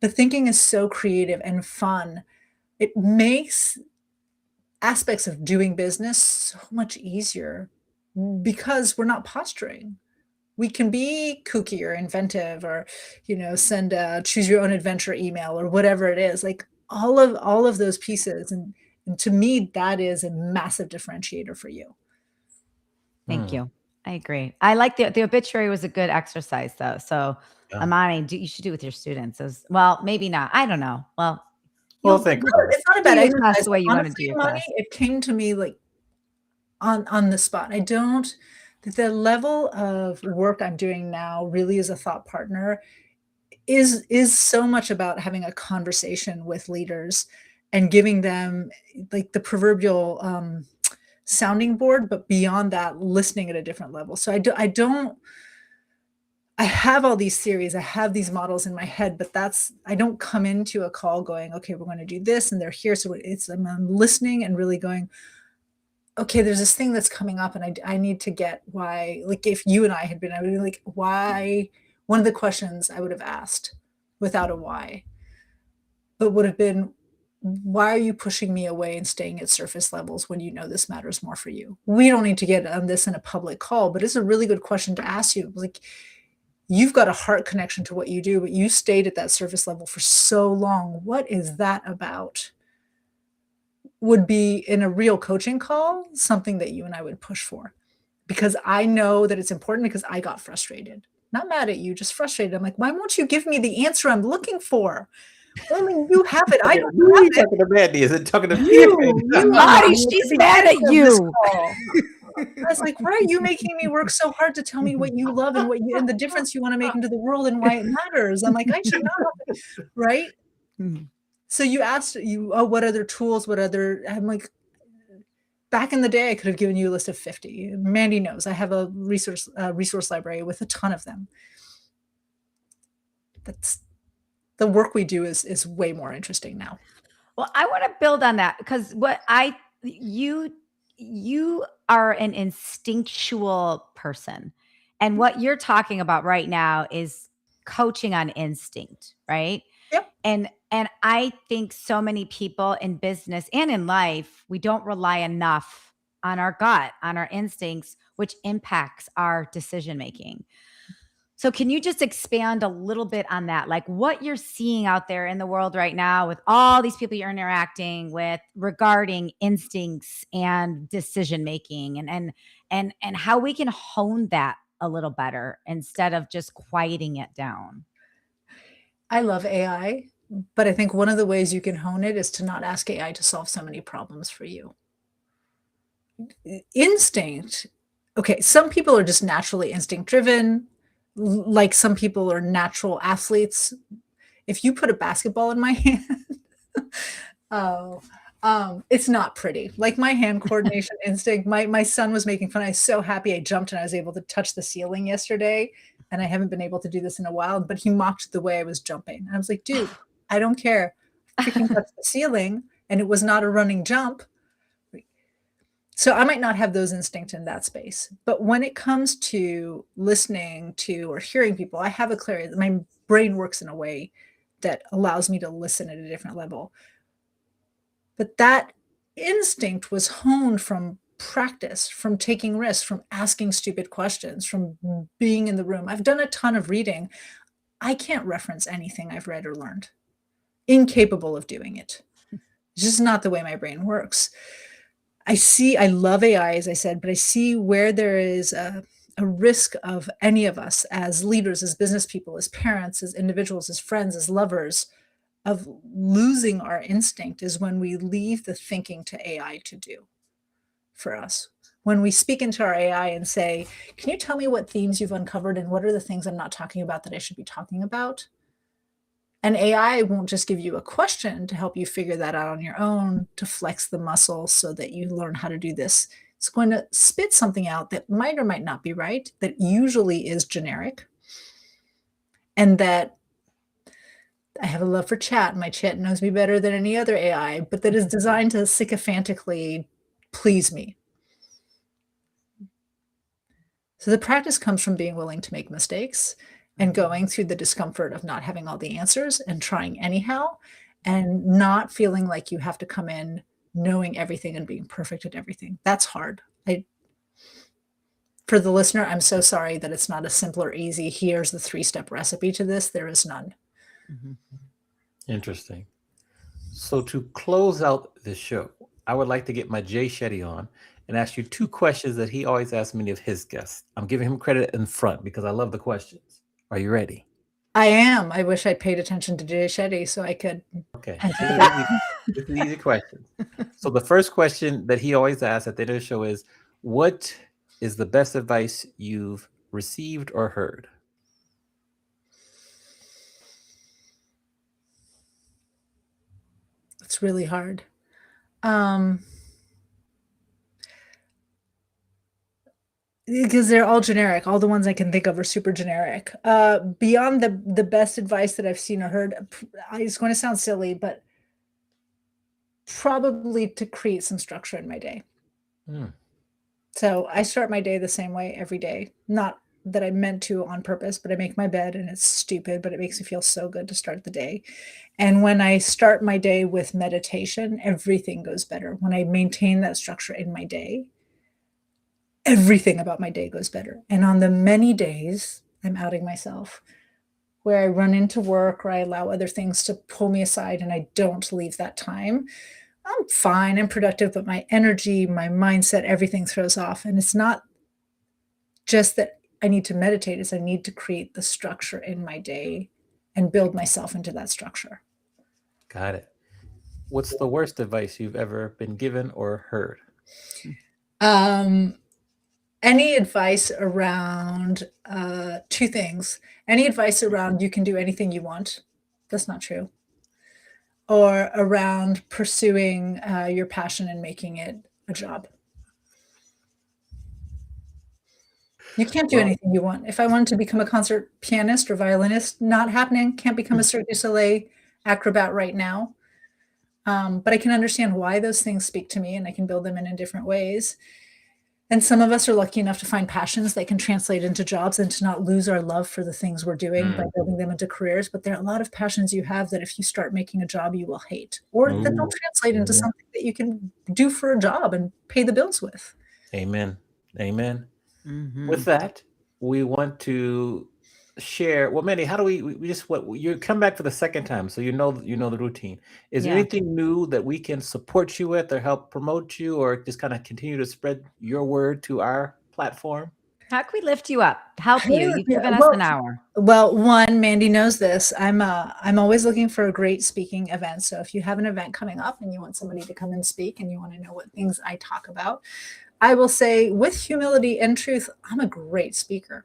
thinking is so creative and fun. It makes aspects of doing business so much easier because we're not posturing. We can be kooky or inventive, or, send a choose your own adventure email or whatever it is, like all of those pieces. And to me, that is a massive differentiator for you. Thank you. I agree. I like the obituary was a good exercise though. So Yeah. Amani, you should do it with your students well, maybe not. I don't know. Well, think it's not a bad do your class exercise. the way you want to do Honestly, your Amani, class. it came to me like on the spot. The level of work I'm doing now really as a thought partner is so much about having a conversation with leaders and giving them like the proverbial sounding board, but beyond that, listening at a different level. So I have all these theories, I have these models in my head, but I don't come into a call going, okay, we're going to do this, and they're here. So I'm listening and really going, okay, there's this thing that's coming up, and I need to get why. Like if you and I had been, I would be like, why? One of the questions I would have asked without a why, but would have been, why are you pushing me away and staying at surface levels when you know this matters more for you? We don't need to get on this in a public call, but it's a really good question to ask you. Like, you've got a heart connection to what you do, but you stayed at that surface level for so long. What is that about? Would be, in a real coaching call, something that you and I would push for, because I know that it's important, because I got frustrated. Not mad at you, just frustrated. I'm like, why won't you give me the answer I'm looking for? Only you have it. I don't have it. Talking to Mandy? Is it talking to You Marty, she's mad at you. I was like, why are you making me work so hard to tell me what you love and and the difference you want to make into the world and why it matters? I'm like, I should not, right? So you asked what other tools, I'm like, back in the day, I could have given you a list of 50. Mandy knows I have a resource library with a ton of them. That's the work we do is way more interesting now. Well, I want to build on that, because you are an instinctual person. And what you're talking about right now is coaching on instinct, right? Yep. And I think so many people in business and in life, we don't rely enough on our gut, on our instincts, which impacts our decision making. So can you just expand a little bit on that? Like what you're seeing out there in the world right now with all these people you're interacting with regarding instincts and decision making, and how we can hone that a little better instead of just quieting it down. I love AI, but I think one of the ways you can hone it is to not ask AI to solve so many problems for you. Instinct. Okay, some people are just naturally instinct driven. Like some people are natural athletes. If you put a basketball in my hand, it's not pretty. Like my hand coordination instinct. My son was making fun. I was so happy I jumped and I was able to touch the ceiling yesterday. And I haven't been able to do this in a while, but he mocked the way I was jumping. And I was like, dude, I don't care. Freaking touch the ceiling. And it was not a running jump. So I might not have those instincts in that space. But when it comes to listening to or hearing people, I have a clarity. My brain works in a way that allows me to listen at a different level. But that instinct was honed from practice, from taking risks, from asking stupid questions, from being in the room. I've done a ton of reading. I can't reference anything I've read or learned. Incapable of doing it. It's just not the way my brain works. I love AI, as I said, but I see where there is a risk of any of us as leaders, as business people, as parents, as individuals, as friends, as lovers, of losing our instinct is when we leave the thinking to AI to do for us. When we speak into our AI and say, can you tell me what themes you've uncovered and what are the things I'm not talking about that I should be talking about? And AI won't just give you a question to help you figure that out on your own, to flex the muscle so that you learn how to do this. It's going to spit something out that might or might not be right, that usually is generic, and that I have a love for chat. My chat knows me better than any other AI, but that is designed to sycophantically please me. So the practice comes from being willing to make mistakes and going through the discomfort of not having all the answers and trying anyhow, and not feeling like you have to come in knowing everything and being perfect at everything. That's hard. For the listener, I'm so sorry that it's not a simple or easy, here's the 3-step recipe to this. There is none. Interesting. So to close out the show, I would like to get my Jay Shetty on and ask you 2 questions that he always asks many of his guests. I'm giving him credit in front because I love the questions. Are you ready? I am. I wish I'd paid attention to Jay Shetty so I could. Okay. This is easy question. So the first question that he always asks at the end of the show is, what is the best advice you've received or heard? It's really hard. Because they're all generic. All the ones I can think of are super generic. Beyond the best advice that I've seen or heard, it's going to sound silly, but probably to create some structure in my day. So I start my day the same way every day. Not that I meant to on purpose, but I make my bed and it's stupid, but it makes me feel so good to start the day. And when I start my day with meditation, everything goes better. When I maintain that structure in my day, everything about my day goes better. And on the many days, I'm outing myself, where I run into work or I allow other things to pull me aside and I don't leave that time, I'm fine, I'm productive, but my energy, my mindset, everything throws off. And it's not just that I need to meditate, it's I need to create the structure in my day and build myself into that structure. Got it. What's the worst advice you've ever been given or heard? Any advice around 2 things. Any advice around you can do anything you want. That's not true. Or around pursuing your passion and making it a job. You can't do anything you want. If I wanted to become a concert pianist or violinist, not happening. Can't become a Cirque du Soleil acrobat right now. But I can understand why those things speak to me and I can build them in different ways. And some of us are lucky enough to find passions that can translate into jobs and to not lose our love for the things we're doing by building them into careers. But there are a lot of passions you have that if you start making a job, you will hate, or that don't translate into something that you can do for a job and pay the bills with. Amen. Amen. With that, we want to share. Well, Mandy, how do we just you come back for the second time, so you know the routine. Is there anything new that we can support you with or help promote you or just kind of continue to spread your word to our platform? How can we lift you up? Help you? You've given us an hour. Well, one, Mandy knows this. I'm always looking for a great speaking event. So if you have an event coming up and you want somebody to come and speak and you want to know what things I talk about, I will say with humility and truth, I'm a great speaker.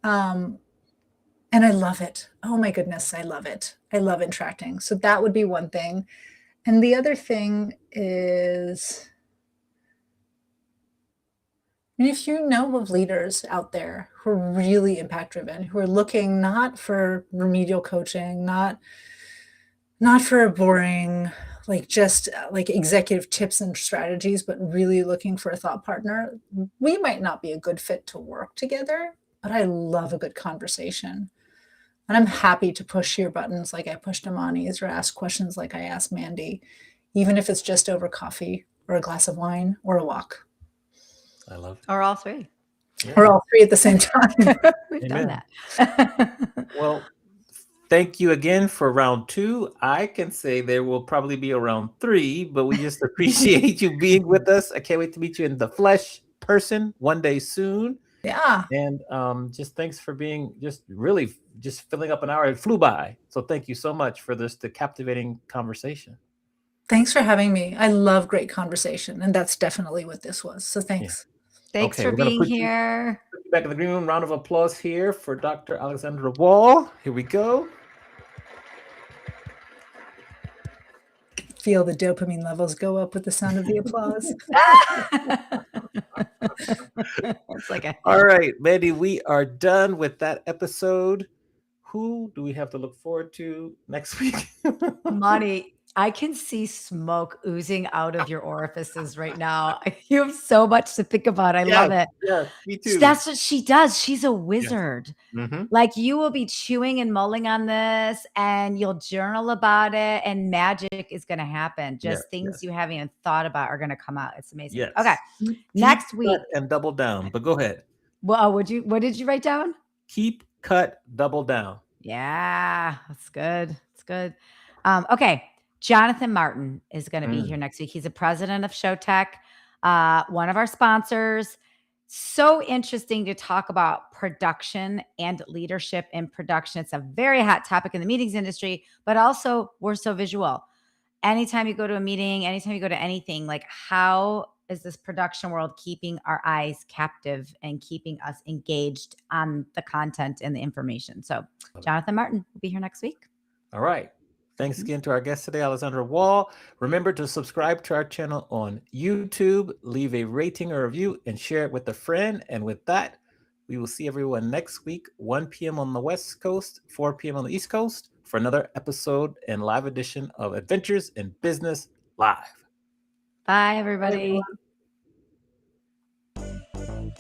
And I love it. Oh my goodness, I love it. I love interacting. So that would be one thing. And the other thing is, if you know of leaders out there who are really impact driven, who are looking not for remedial coaching, not for a boring, just executive tips and strategies, but really looking for a thought partner, we might not be a good fit to work together, but I love a good conversation. And I'm happy to push your buttons like I pushed Amani's or ask questions like I asked Mandy, even if it's just over coffee or a glass of wine or a walk. I love it. Or all 3. Yeah. Or all 3 at the same time. We've done that. Well, thank you again for round 2. I can say there will probably be a round 3, but we just appreciate you being with us. I can't wait to meet you in the flesh person one day soon. Yeah. And just thanks for being really filling up an hour. It flew by. So thank you so much for the captivating conversation. Thanks for having me. I love great conversation. And that's definitely what this was. So thanks. Yeah. Thanks for being here. Put you back in the green room. Round of applause here for Dr. Alessandra Wall. Here we go. Feel the dopamine levels go up with the sound of the applause. All right, Mandy, we are done with that episode. Who do we have to look forward to next week? Money. I can see smoke oozing out of your orifices right now. You have so much to think about. I love it. Yes, me too. That's what she does. She's a Yes. wizard. Mhm. Like, you will be chewing and mulling on this, and you'll journal about it, and magic is going to happen. Just Yes, things yes. you haven't even thought about are going to come out. It's amazing. Yes. Okay. Keep, Next cut, week. and double down. But go ahead. Well, what did you write down? Keep, cut, double down. Yeah, that's good. It's good. Okay. Jonathan Martin is going to be here next week. He's a president of ShowTech, one of our sponsors. So interesting to talk about production and leadership in production. It's a very hot topic in the meetings industry, but also we're so visual. Anytime you go to a meeting, anytime you go to anything, like, how is this production world keeping our eyes captive and keeping us engaged on the content and the information? So Jonathan Martin will be here next week. All right. Thanks again to our guest today, Alessandra Wall. Remember to subscribe to our channel on YouTube, leave a rating or review, and share it with a friend. And with that, we will see everyone next week, 1 p.m. on the West Coast, 4 p.m. on the East Coast, for another episode and live edition of Adventures in Business Live. Bye, everybody. Bye, everyone.